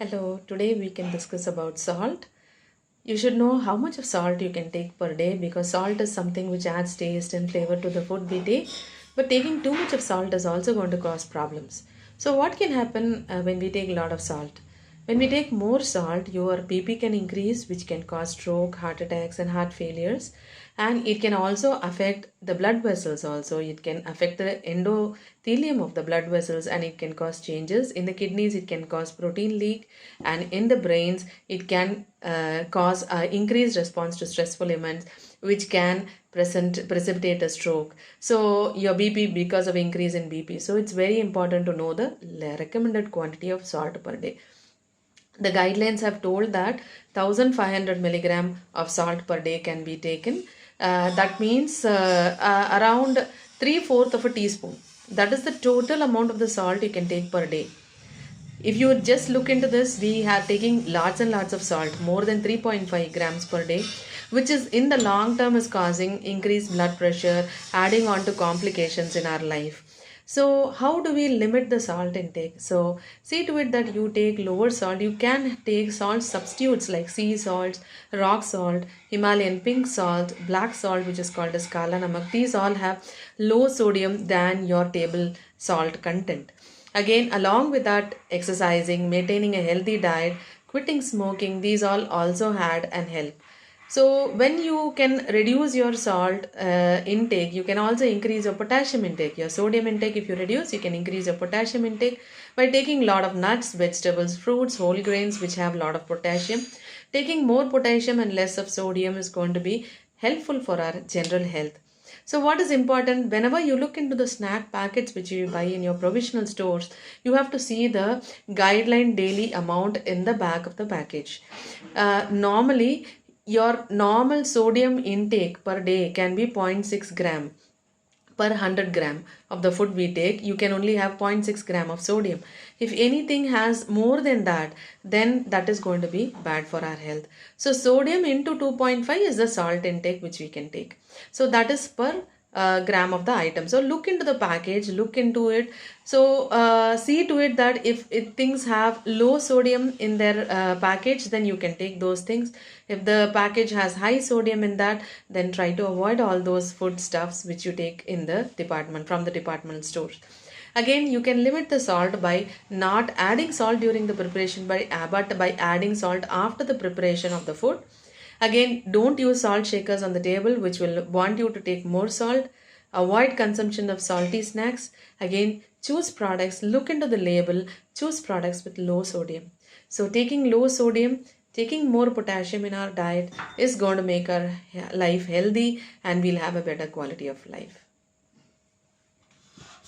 Hello, today we can discuss about salt. You should know how much of salt you can take per day because salt is something which adds taste and flavor to the food we take. But taking too much of salt is also going to cause problems. So, what can happen when we take a lot of salt? When we take more salt, your BP can increase, which can cause stroke, heart attacks, and heart failures. And it can also affect the blood vessels, also. It can affect the endothelium of the blood vessels and it can cause changes. In the kidneys, it can cause protein leak, and in the brains, it can cause increased response to stressful events, which can precipitate a stroke. So your BP because of increase in BP. So it's very important to know the recommended quantity of salt per day. The guidelines have told that 1500 milligram of salt per day can be taken. That means around 3/4 of a teaspoon. That is the total amount of the salt you can take per day. If you just look into this, we are taking lots and lots of salt, more than 3.5 grams per day, which is in the long term is causing increased blood pressure, adding on to complications in our life. So how do we limit the salt intake? So see to it that you take lower salt. You can take salt substitutes like sea salt, rock salt, Himalayan pink salt, black salt, which is called as Kala Namak. These all have low sodium than your table salt content. Again, along with that, exercising, maintaining a healthy diet, quitting smoking, these all also had and help. So when you can reduce your salt intake, you can also increase your potassium intake. Your sodium intake, if you reduce, you can increase your potassium intake by taking a lot of nuts, vegetables, fruits, whole grains, which have a lot of potassium. Taking more potassium and less of sodium is going to be helpful for our general health. So what is important, whenever you look into the snack packets which you buy in your provisional stores, you have to see the guideline daily amount in the back of the package. Normally, your normal sodium intake per day can be 0.6 gram per 100 gram of the food we take. You can only have 0.6 gram of sodium. If anything has more than that, then that is going to be bad for our health. So sodium into 2.5 is the salt intake which we can take. So that is per gram of the item. So look into the package, look into it. So see to it that if things have low sodium in their package, then you can take those things. If the package has high sodium in that, then try to avoid all those food stuffs which you take in the department from the departmental stores. Again, you can limit the salt by not adding salt during the preparation, but by adding salt after the preparation of the food. Again, don't use salt shakers on the table, which will want you to take more salt. Avoid consumption of salty snacks. Again, choose products, look into the label, choose products with low sodium. So taking low sodium, taking more potassium in our diet is going to make our life healthy and we'll have a better quality of life.